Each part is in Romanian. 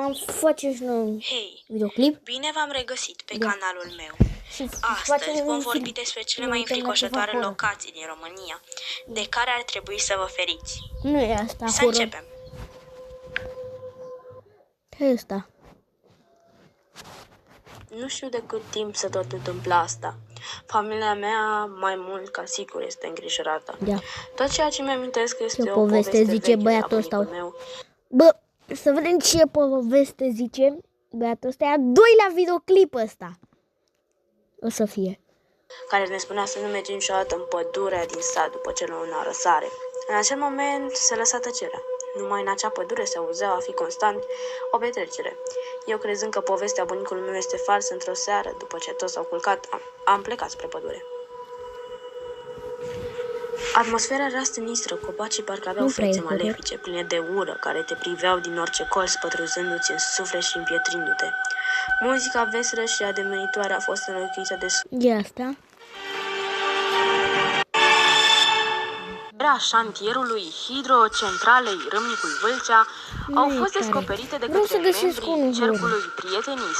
am face și noi un videoclip. Bine v-am regăsit pe canalul meu. Și Astăzi vom vorbi despre cele mai înfricoșătoare locații din România, de care ar trebui să vă feriți. Nu e asta, Să începem. Ce e asta? Nu știu de cât timp se tot întâmplă asta. Familia mea, mai mult ca sigur, este îngrijorată. Tot ceea ce mi-amintesc este o poveste zice veche băiatul ăsta. meu. Bă, să vedem ce poveste zice băiatul ăsta. E a doilea videoclip ăsta. O să fie. Care ne spunea să nu mergem niciodată în pădurea din sat după ce luna răsare. În acel moment se lăsa tăcerea. Numai în acea pădure se auzea a fi constant o petrecere. Eu, crezând că povestea bunicului meu este falsă, într-o seară, după ce toți s-au culcat, am plecat spre pădure. Atmosfera era sinistră, copacii parcă aveau fețe malefice, pline de ură, care te priveau din orice colț, pătrunzându-ți în suflet și împietrindu-te. Muzica veselă și ademenitoare a fost înlocuită de asta. șantierului hidrocentralei Râmnicul Vâlcea au fost descoperite de către membrii Cercului Prietenii.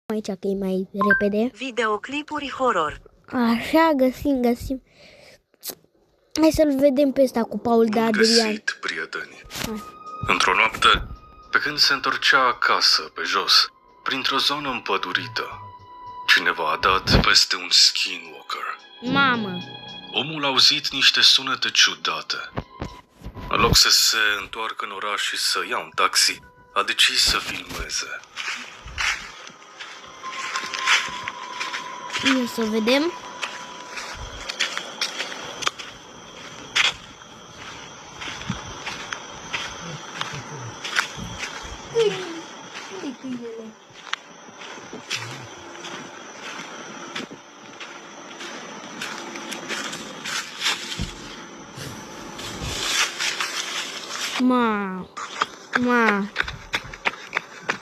Aici că e mai repede. Videoclipuri horror. Așa, găsim. Hai să-l vedem pe ăsta cu Paul de Adrian. Prieteni. Într-o noapte, pe când se întorcea acasă, pe jos, printr-o zonă împădurită, cineva a dat peste un skinwalker. Mamă! Omul a auzit niște sunete ciudate. În loc să se întoarcă în oraș și să ia un taxi, a decis să filmeze. Ia să vedem.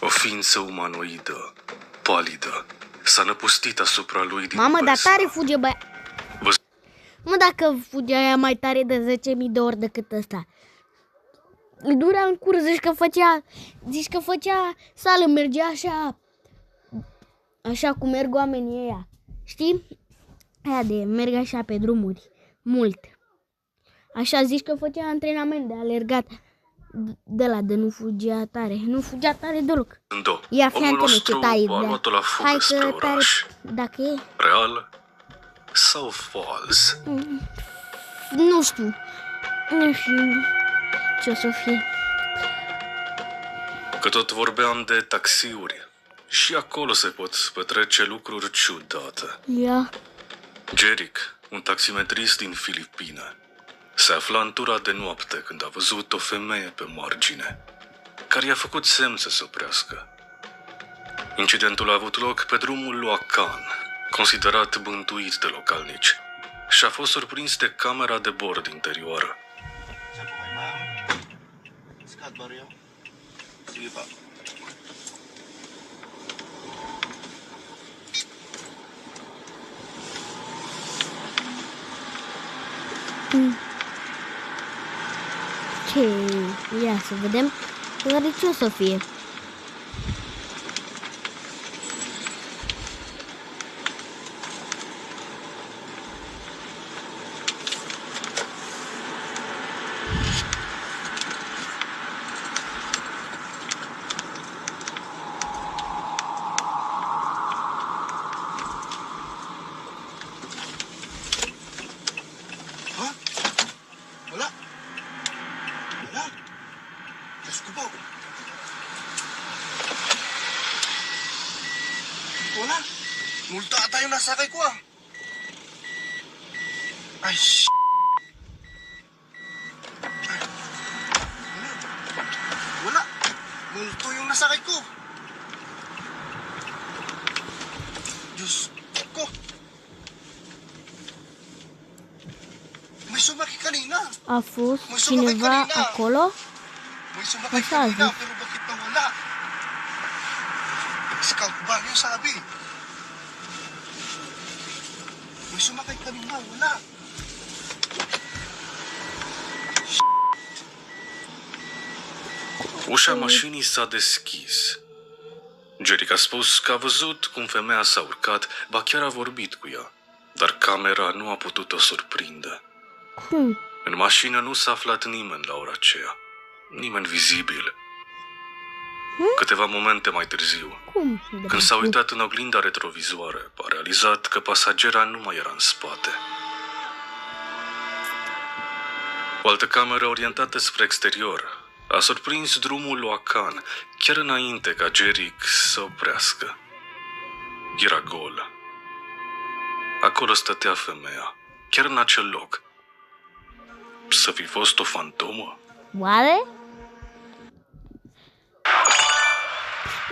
O ființă umanoidă, palidă, s-a năpustit asupra lui din Mamă, dar păsă. tare fuge Mă, dacă fugea aia mai tare de 10.000 de ori decât ăsta. Îl durea în curs, zici că făcea sală, mergea așa cum merg oamenii ăia. Știi? Aia de merg așa pe drumuri, mult. Așa zici că făcea antrenament de alergat. De nu fugea tare. Nu fugea tare deloc. Ia fi antene ce tai. Hai că tare. Dacă e real sau fals? Nu știu ce o să fie. Că tot vorbeam de taxiuri, și acolo se pot petrece lucruri ciudate. Jeric, un taximetrist din Filipine, se afla în tura de noapte când a văzut o femeie pe margine, care i-a făcut semn să se oprească. Incidentul a avut loc pe drumul lui Acan, considerat bântuit de localnici, și a fost surprins de camera de bord interioară. Ia să vedem. Ce o să fie. Wala. Multa tayo nasakay ko ah. Ay, wala. Multo yung nasakay ko. Diyos ko. May sumakay kanina. A fost cineva acolo? May sumakay kanina, pero bakit nawala? Scout ba yung sabi? May sumakay kanina, wala. Ușa mașinii s-a deschis. Jerick a spus că a văzut cum femeia s-a urcat, ba chiar a vorbit cu ea, dar camera nu a putut-o surprinde. Cum? În mașină nu s-a aflat nimeni la ora aceea, nimeni vizibil. Câteva momente mai târziu, Cum? când s-a uitat în oglinda retrovizoară, a realizat că pasagera nu mai era în spate. O altă cameră orientată spre exterior a surprins drumul lui Akan chiar înainte ca Jerick să oprească. Era gol. Acolo stătea femeia, chiar în acel loc. Să fi fost o fantomă? Oare?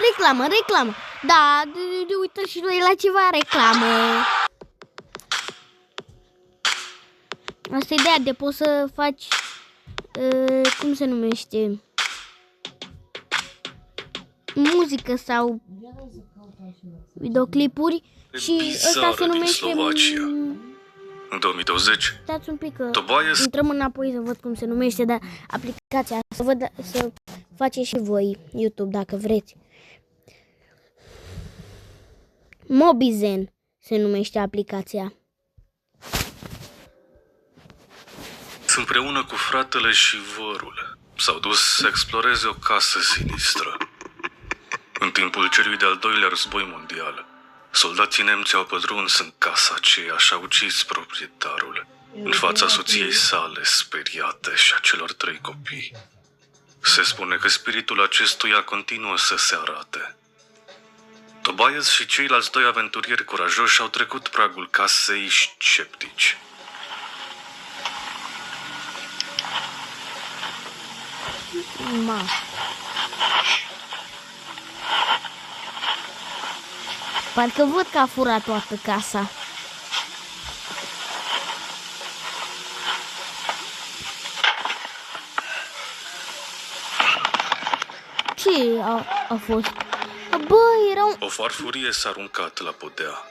Reclamă. Da, uite și noi la ceva reclamă. Asta e ideea de poți să faci, cum se numește, muzică sau videoclipuri și ăsta se numește... În 2020, Stați un pic că Tobias intrăm înapoi să văd cum se numește, dar aplicația, să faceți și voi YouTube dacă vreți. Mobizen se numește aplicația. împreună cu fratele și vărul s-au dus să exploreze o casă sinistră. În timpul celui de-al doilea război mondial, soldații nemți au pătruns în casa aceea și au ucis proprietarul, în fața soției sale speriate și a celor 3 copii. Se spune că spiritul acestuia continuă să se arate. Tobias și ceilalți 2 aventurieri curajoși au trecut pragul casei sceptici. Ma. Parcă văd că a furat toată casa. Ce a fost? Bă, era un... O farfurie s-a aruncat la podea.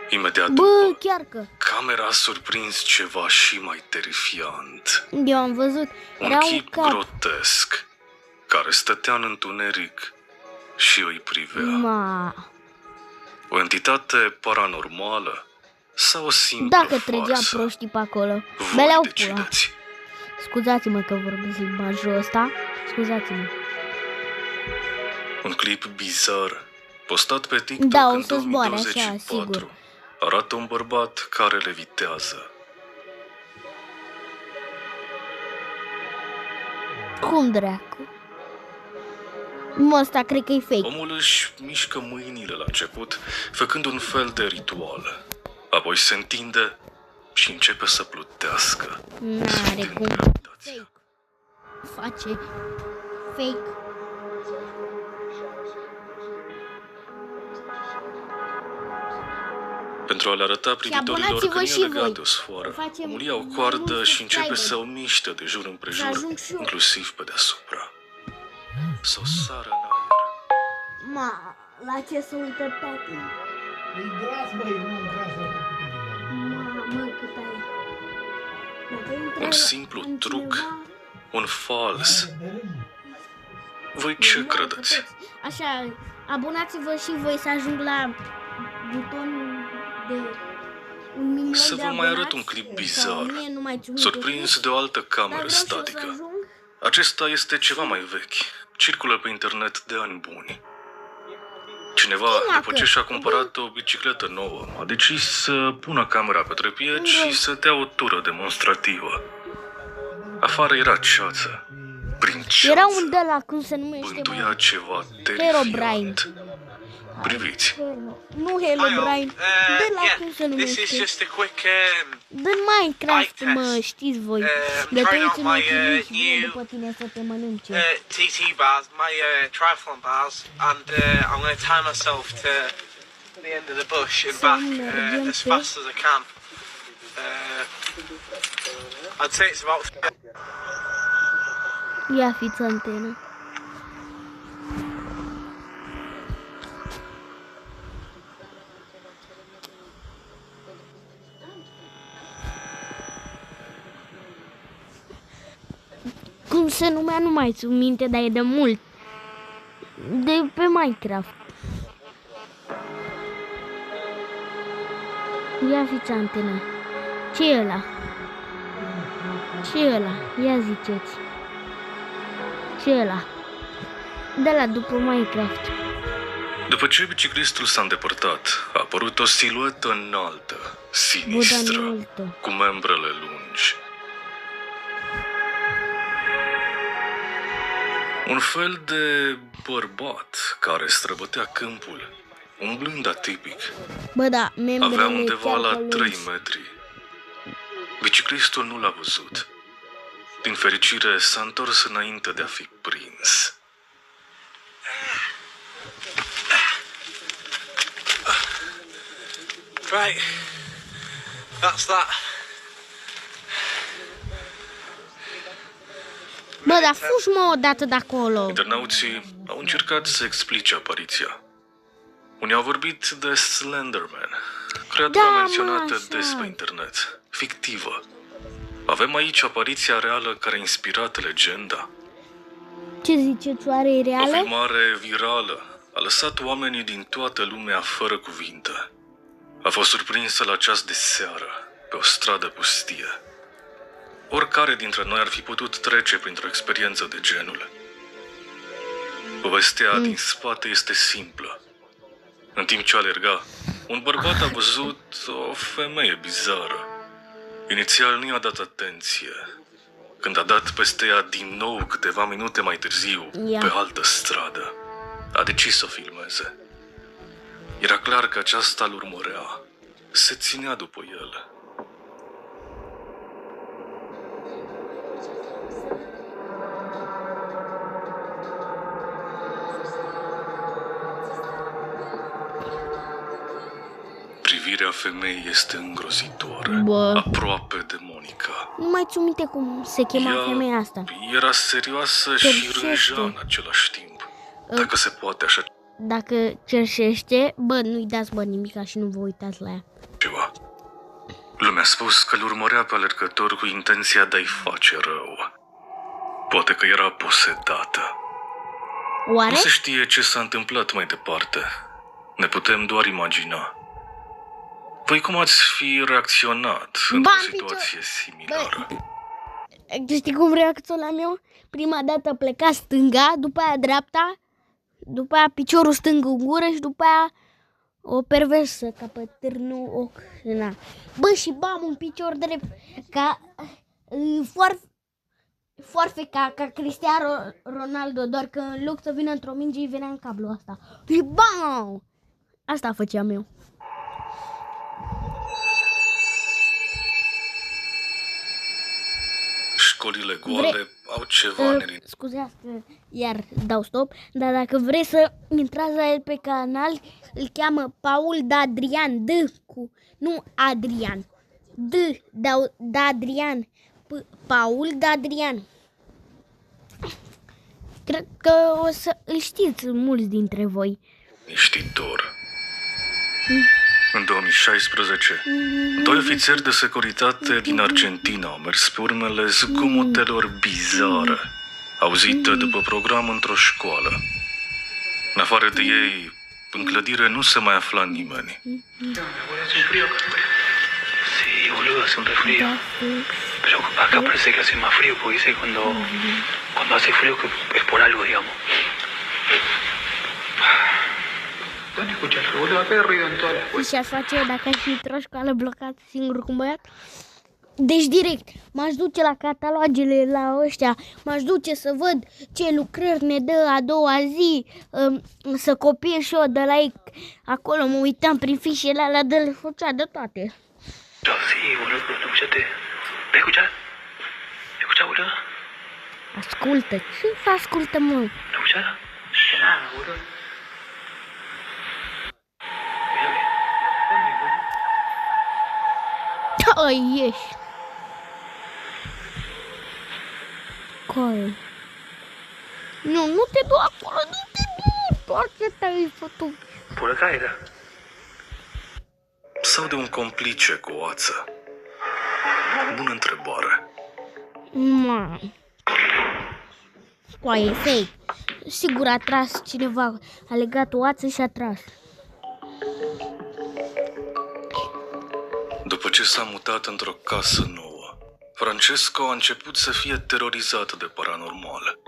Imediat Bă, după, chiar că... camera a surprins ceva și mai terifiant. Eu am văzut. Un Era un chip cap. grotesc care stătea în întuneric și îi privea. Ma. O entitate paranormală sau o simplă Dacă trăgea farsă? proștii pe acolo. Voi Beleau pula. decideți. Scuzați-mă că vorbesc limbajul ăsta. Scuzați-mă. Un clip bizar postat pe TikTok Da, o în să zboare așa, 2024 sigur. arată un bărbat care levitează. Cum dracu? Mă, ăsta cred că e fake. Omul își mișcă mâinile la început, făcând un fel de ritual. Apoi se întinde și începe să plutească. N-are Din cum. gravitație. Face. Fake. Pentru a le arăta privitorilor că abonați-vă nu e și legat voi. de o sfoară, Facem omul ia o mai coardă mulți și începe subscriberi. să o miște de jur împrejur, ajung și eu. inclusiv pe deasupra. Să o sară în aer. Ma, la ce să uită tati? E gras, băi, nu gras la Mă, cât ai? Dacă intră Un simplu în truc, cineva, un fals. Voi ce credeți? Așa, abonați-vă și voi să ajung la butonul de 1 milion Să de vă mai arăt abonați, un clip sau bizar, 1000 numai ce surprins de o altă dar cameră vreau și eu să statică. ajung. Acesta este ceva mai vechi, circulă pe internet de ani buni. Cineva, Chinacă. după ce și-a cumpărat o bicicletă nouă, a decis să pună camera pe trepied și să dea o tură demonstrativă. Afară era ceață. Prin ceață Era un de la, cum se numește, bântuia ceva Herobrine. terifiant. Priviți, Nu Herobrine, de la, cum se This is numește? just a quick De Minecraft, eye mă, test. știți voi. I'm De trying tăiți out în my, ochii și vine new, după tine să te mănânce. TT bars, my triathlon bars, and I'm going to tie myself to the end of the bush and back as fast as I can. I'd say it's about Ia fiți antenă. Cum Cum se numea, nu mai țin minte, dar e de mult. De pe Minecraft. Ia fiți antena. Ce e ăla? Ce e ăla? Ia ziceți. Ce e ăla? De la după Minecraft. După ce biciclistul s-a îndepărtat, a apărut o siluetă înaltă, sinistră, înaltă. cu membrele lungi. Un fel de bărbat care străbătea câmpul, umblând atipic. Bă, da, membrele Avea undeva chiar la pe lungi. 3 metri. Biciclistul nu l-a văzut. Din fericire, s-a întors înainte de a fi prins. Right. That's that. Bă, dar fugi mă odată de acolo. Internauții au încercat să explice apariția. Unii au vorbit de Slenderman, creatura Da, mă, menționată așa. des pe internet, fictivă. Avem aici apariția reală care a inspirat legenda. Ce ziceți, oare e O reală? filmare virală a lăsat oamenii din toată lumea fără cuvinte. A fost surprinsă la ceas de seară, pe o stradă pustie. Oricare dintre noi ar fi putut trece printr-o experiență de genul. Povestea din spate este simplă. În timp ce alerga, un bărbat a văzut o femeie bizară. Inițial nu i-a dat atenție. Când a dat peste ea din nou câteva minute mai târziu, Ia. pe altă stradă, a decis să o filmeze. Era clar că aceasta îl urmărea. Se ținea după el. Privirea femeii este îngrozitoare, Bă. aproape demonică. Nu mai țin minte cum se chema Ea femeia asta. era serioasă și Cerșește. râjea în același timp. Dacă se poate așa Dacă cerșește, bă, nu-i dați bă nimica și nu vă uitați la ea. ceva. Lumea a spus că îl urmărea pe alergător cu intenția de a-i face rău. Poate că era posedată. Oare? Nu se știe ce s-a întâmplat mai departe. Ne putem doar imagina. Voi cum ați fi reacționat într-o Ba, în situație similară? Știi cum reacționam eu? Prima dată pleca stânga, după aia dreapta, după aia piciorul stâng în gură și după aia o perversă ca pe târnul ochi. Na. Bă, și bam, un picior drept ca foarfe ca Cristiano Ronaldo, doar că în loc să vină într-o minge, îi venea în cablu asta. Și bam! Asta făceam eu. Școlile goale au ceva neliniște. Scuzați că iar dau stop, dar dacă vreți să intrați la el pe canal, îl cheamă Paul Dadrian, nu Adrian, Dadrian, Paul Dadrian. Cred că o să îl știți mulți dintre voi. Liniștitor. În 2016, doi ofițeri de securitate din Argentina au mers pe urmele zgomotelor bizare auzite după program într-o școală. În afară de ei, în clădire nu se mai afla nimeni. Hace un frío acá afuera. Sí, boludo, hace un refrío. Pero acá parece que hace más frío, porque dice cuando hace frío que es por algo, digamos. ¿Dónde escuchas? Boludo, acá hay ruido en todas las puertas. Și aș face eu dacă aș fi într-o școală blocat singur cu un băiat? Deci direct, m-aș duce la catalogele la ăștia, m-aș duce să văd ce lucrări ne dă a doua zi, să copiez și eu de la ei acolo, mă uitam prin fișele alea de le făcea de toate. No, sí, boludo, pero ¿no escuchaste? ¿Me escuchás? ¿Me escuchás, boludo? Ascultă, ce să ascultă, mă? ¿Me escuchás? Que nada, boludo. Mira, mira. ¿Dónde, boludo? Ai, ieși. Coi. Nu te du acolo, nu te du, doar ce te-ai făcut. Por acá era. Sau de un complice cu o ață? Bună întrebare. Ma. coaie, fake. Sigur a tras cineva, a legat o ață și a tras. După ce s-a mutat într-o casă nouă, Francesco a început să fie terorizat de paranormal.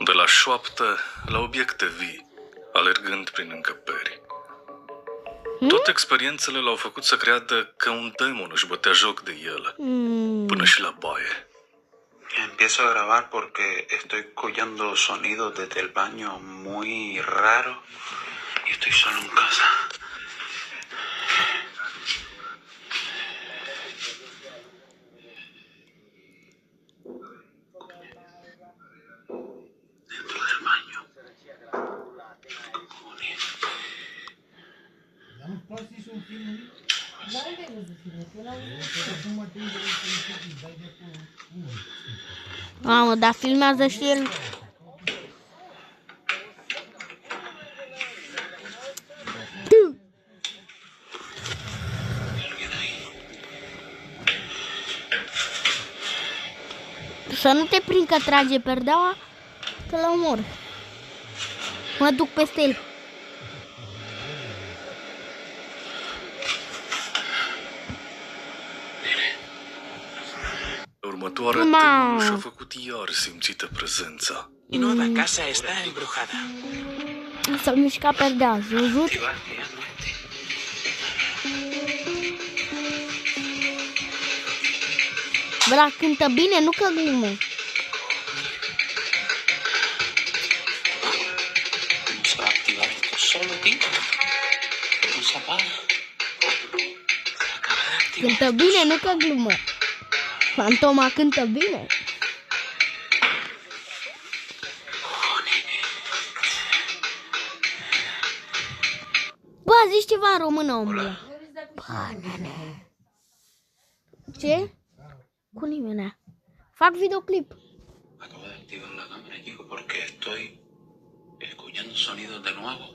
De la șoaptă la obiecte vii, alergând prin încăperi. Toate experiențele l-au făcut să creadă că un demon își bătea joc de el, până și la baie. Empiezo a grabar porque estoy escuchando sonidos desde el baño muy raro y estoy solo en casa. Dentro del baño. Dar nu poți să un film? Dar unde ai văzut filmul? Că l-am văzut. Nu mă te interesează să dai de acolo. Mamă, dar filmează și el. Să nu te prind că trage perdeaua, că l omor. Mă duc peste el. Următoarea demonul și-a făcut iar simțită prezența. Mi nueva casa está embrujada. S-a mișcat perdeaua, zuzut. Bă, dar cântă bine, nu că glumă. ¿Cómo se va a activar esto solo, tío? ¿Cómo se apaga? Se acaba de activar. Cântă bine, nu că glumă. Fantoma cântă bine. Bă, zici ceva în română, omule. Banane. Ce? Cu nimeni. Fac videoclip. Acabo de activar la cámara, chico, porque estoy escuchando sonidos de nuevo.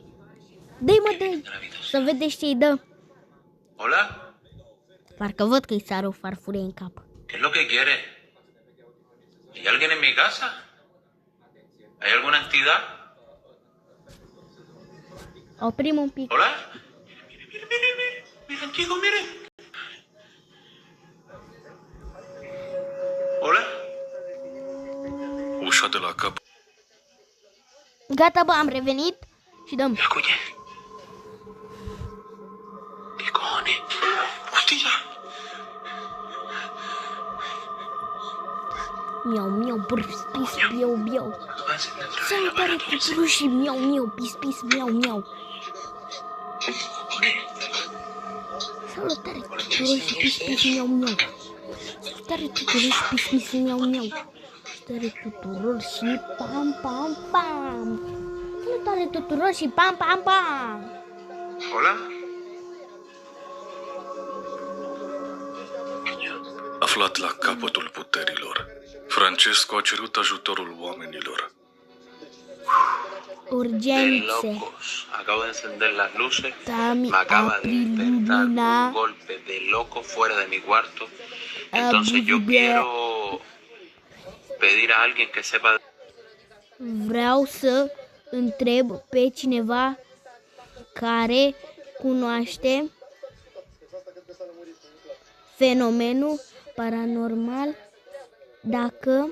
Dă-i, mă, dă-i. Să vedeți ce-i dă. Hola, Parcă văd că-i sară o farfurie în cap. ¿qué es lo que quiere? ¿Hay alguien en mi casa? ¿Hay alguna entidad? Oprim un pic. Hola. Miren, chicos, miren. Hola. Ușa de la cap Gata, bă, am revenit și dăm. Escuche. ¿Qué cojones? Hostia. Miau, miau, pis, pis, biau, biau. Salutare tuturor și miau, miau, pis, pis, miau, miau. Salutare tuturor și pis, pis, miau, miau. Salutare tuturor și pis, pis, miau, miau. Salutare tuturor și pam, pam, pam. Salutare tuturor și pam, pam, pam. Hola. aflat la capătul puterilor, Francesco a cerut ajutorul oamenilor. De Urgențe. locos. Acabo de encender las luces. Tami Me acaba de intentar Apriluna. un golpe de loco fuera de mi cuarto. Entonces yo quiero pedir a alguien que sepa. Vreau să întreb pe cineva care cunoaște fenomenul paranormal dacă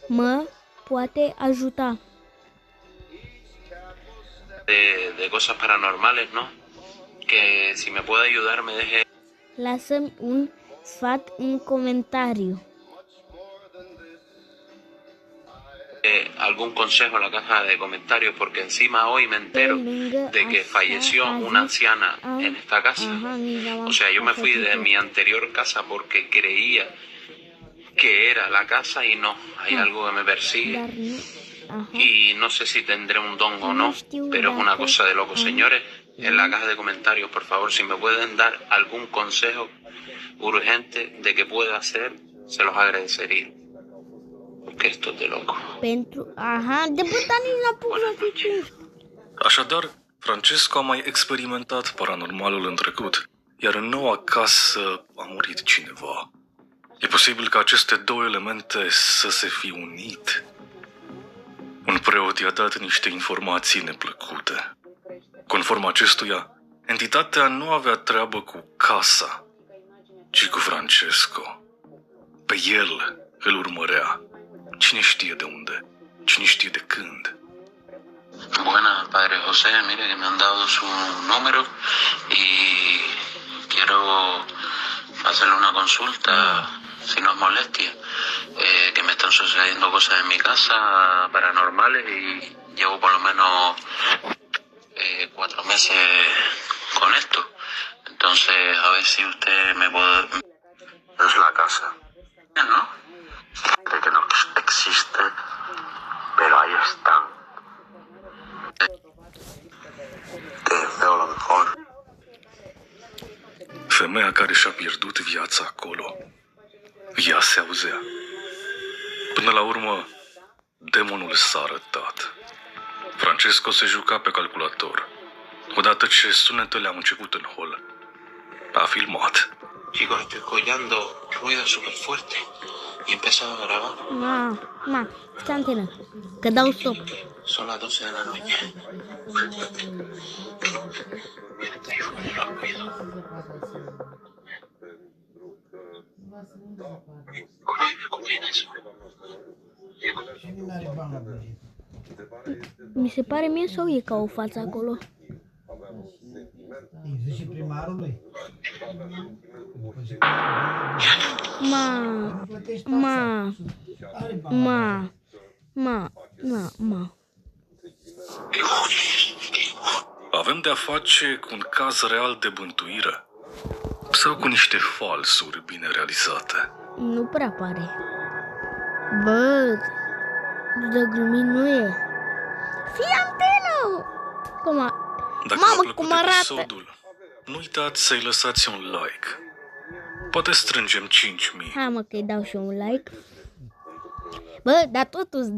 mă poate ajuta. De cosas paranormales, ¿no? Que si me puede ayudar me deje Lasă-mi un sfat în comentariu. algún consejo en la caja de comentarios, porque encima hoy me entero de que falleció una anciana en esta casa. O sea, yo me fui de mi anterior casa porque creía que era la casa y no, hay algo que me persigue. Dar nu. Aha. Y no sé si tendré un don o no, pero es una cosa de locos. Señores, en la caja de comentarios, por favor, si me pueden dar algún consejo urgente de que pueda hacer, se los agradecería. Porque esto es de loco. Pentru... Aha, de botanii la pus să zici. Așadar, Francesco a mai experimentat paranormalul în trecut, iar în noua casă a murit cineva. E posibil ca aceste două elemente să se fi unit. preot i-a dat niște informații neplăcute. Conform acestuia, entitatea nu avea treabă cu casa, ci cu Francesco. Pe el îl urmărea. Cine știe de unde, cine știe de când. Buenas, padre José. Mire que me han dado su número y quiero hacerle una consulta, si no es molestia, que me están sucediendo cosas en mi casa paranormales y llevo por lo menos 4 meses con esto. Entonces, a ver si usted me puede... Es la casa. ¿No? De que no existe, pero ahí están. Te deseo lo mejor. Femeia care și-a pierdut viața acolo, ea se auzea. Până la urmă, demonul s-a arătat. Francesco se juca pe calculator. Odată ce sunetele au început în hol, a filmat. Chicos, estoy escuchando ruido súper fuerte y he empezado a grabar. Ma, stai antenă, că dau stop. Son las 12 de la noche. Miren, ahí fuera los ruidos. ¿Cómo viene eso? Cine n-are bani la buget? Mi se pare mie sau e ca o față acolo? Îi zice primarului? Ma, Avem de-a face cu un caz real de bântuire sau cu niște falsuri bine realizate? Nu prea pare. Bă, de glumit nu e. Fii antenă! Dacă Mamă, v-a cum plăcut arată! episodul, nu uitați să-i lăsați un like. Poate strângem 5.000. Hai mă că-i dau și un like. Bă, dar totuși,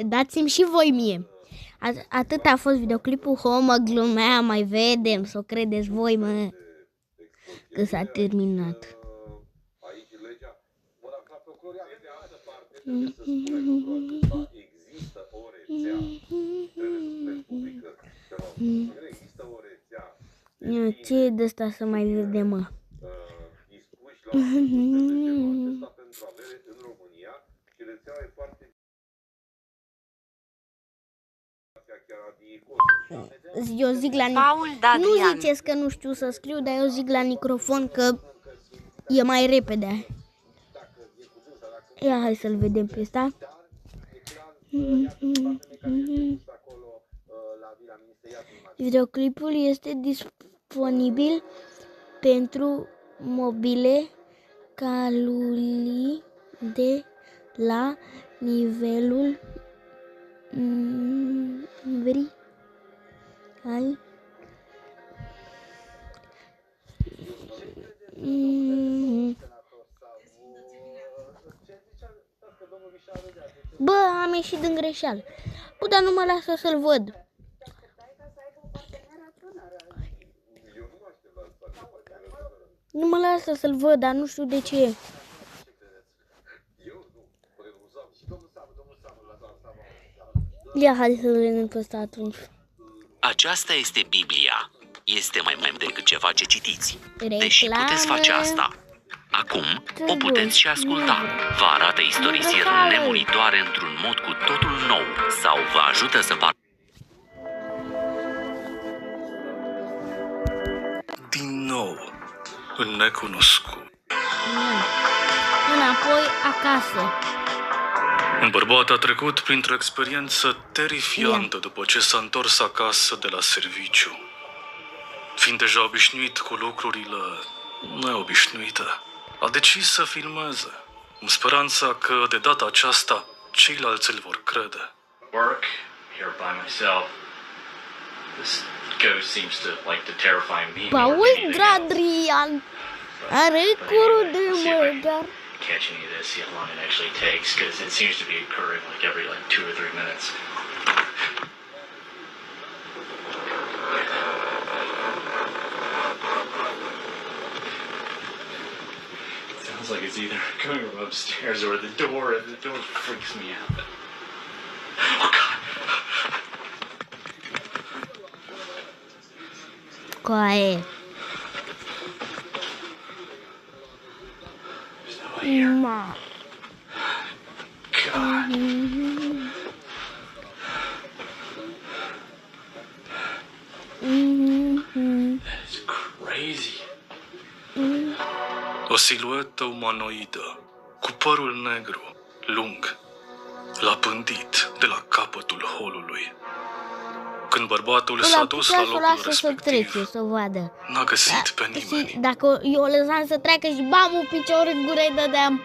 dați-mi și voi mie. Atât a fost videoclipul, mă glumea, mai vedem, să o credeți voi, mă. Că s-a terminat. Ce e de asta să mai vedem, mă? Eu zic la nu ziceți că nu știu să scriu, dar eu zic la microfon că e mai repede. Ia, hai să-l vedem pe ăsta. Videoclipul este disponibil pentru mobile caluli de la nivelul hai bă, am ieșit din greșeală. Bă, dar nu mă lasă să-l văd. Nu mă lasă să-l văd, dar nu știu de ce. Ia, hai să vedem pe ăsta atunci. Aceasta este Biblia. Este mai mult decât ceva ce citiți. Reclame. Deși puteți face asta. Acum o puteți și asculta. Vă arată istorisiri nemuritoare într-un mod cu totul nou sau vă ajută să Din nou, în necunoscut. Înapoi acasă. Un bărbat a trecut printr-o experiență terifiantă după ce s-a întors acasă de la serviciu. Fiind deja obișnuit cu lucrurile neobișnuite, a decis să filmeze, în speranța că de data aceasta ceilalți îl vor crede. Work here by myself. This ghost seems to like to terrify me. Paul Adrian are curul de măgar. Catch any of this, see how long it actually takes, because it seems to be occurring like every 2 or 3 minutes. Sounds like it's either coming from upstairs or the door freaks me out. Oh God! Coaie. Ma. God. That's crazy. O siluetă umanoidă, cu părul negru, lung, l-a pândit de la capătul holului. Când bărbatul s-a dus la locul respectiv, să vadă. n-a găsit pe nimeni. Și dacă eu o lăsam să treacă și bam, un picior în gură îi dădeam.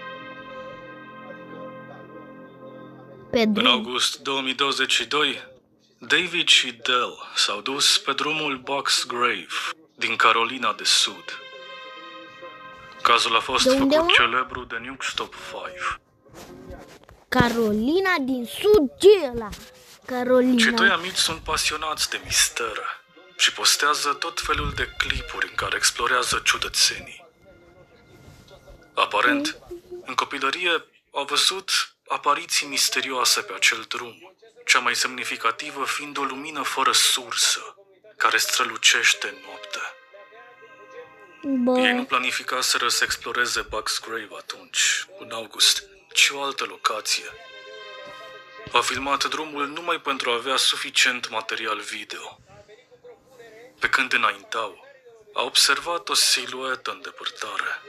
În august 2022, David și Dell s-au dus pe drumul Bucks Grave din Carolina de Sud. Cazul a fost făcut celebru de Nuke Stop 5. Carolina din Sud, ce ăla? Carolina. Cei doi amici sunt pasionați de mister și postează tot felul de clipuri în care explorează ciudățenii. Aparent, în copilărie au văzut apariții misterioase pe acel drum, cea mai semnificativă fiind o lumină fără sursă, care strălucește în noapte. Ei nu planificaseră să exploreze Bucks Grave atunci, în august, ci o altă locație. A filmat drumul numai pentru a avea suficient material video. Pe când înaintau, a observat o siluetă în depărtare,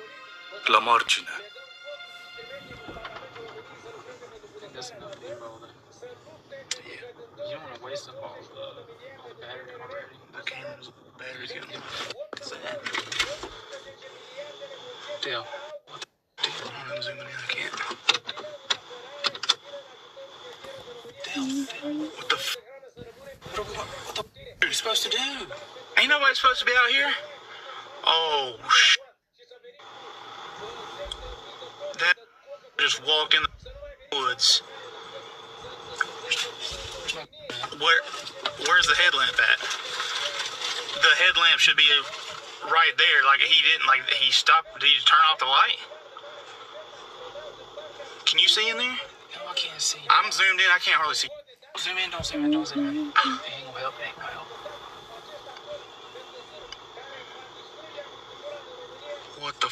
la margine. What the are you supposed to do? Ain't nobody supposed to be out here? Oh, that just walk in the woods. Where's the headlamp at? The headlamp should be right there. Like he stopped. Did he turn off the light? Can you see in there? No, I can't see. I'm zoomed in. I can't hardly see. Zoom in, don't zoom in, don't zoom in. It ain't gonna help, it ain't gonna help. What the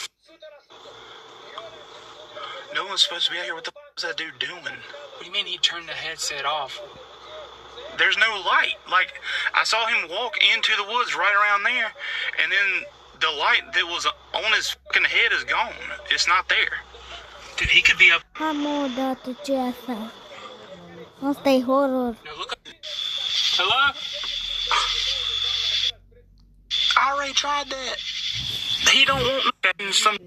No one's supposed to be out here. What the is that dude doing? What do you mean he turned the headset off? There's no light. Like, I saw him walk into the woods right around there, and then the light that was on his fucking head is gone. It's not there. Dude, he could be up. Am o dată ce asta. Asta e horror. No, look up. Hello? I already tried that. He don't want some.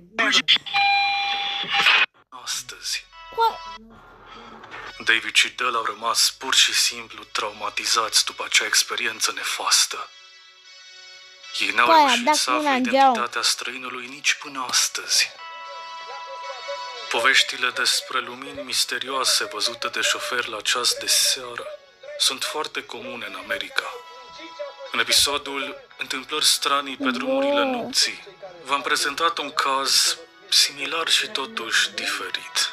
Astăzi, David și Dell au rămas pur și simplu traumatizați după acea experiență nefastă. Ei n-au reușit să afle identitatea străinului nici până astăzi. Poveștile despre lumini misterioase văzute de șoferi la ceas de seară sunt foarte comune în America. În episodul Întâmplări stranii pe drumurile nopții, v-am prezentat un caz similar și totuși diferit.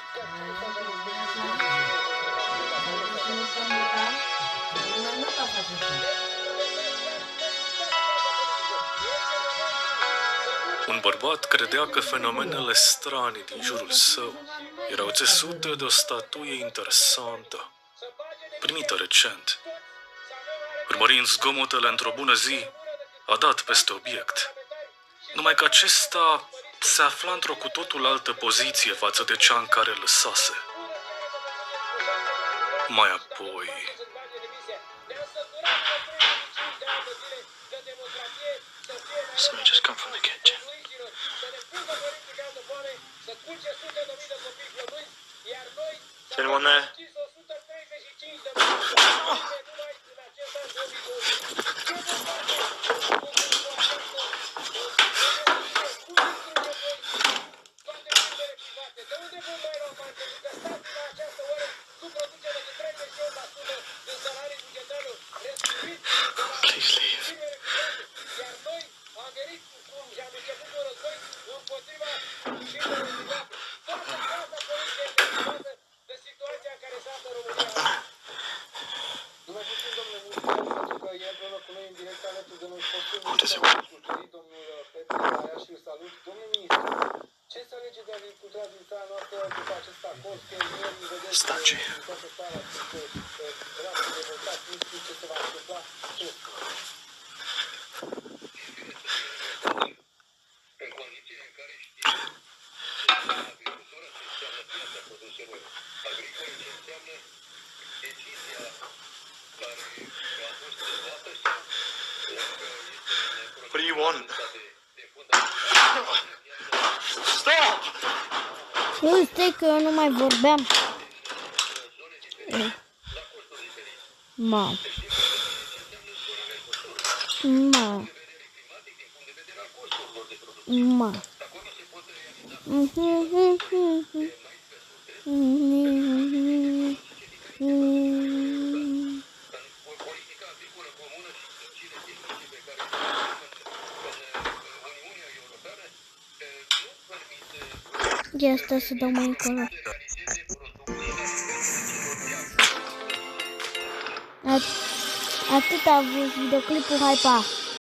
Un bărbat credea că fenomenele stranii din jurul său erau țesute de o statuie interesantă, primită recent. Urmărind zgomotele într-o bună zi, a dat peste obiect. Numai că acesta se afla într-o cu totul altă poziție față de cea în care lăsase. Mai apoi... Somebody just come from the kitchen. Is anyone there? Please leave. What does it want? Staci. What do you want? Stop! Nu, stai că eu nu mai vorbeam. Ma. Ia asta să dau mai încolo. Atât a fost videoclipul, hai pa!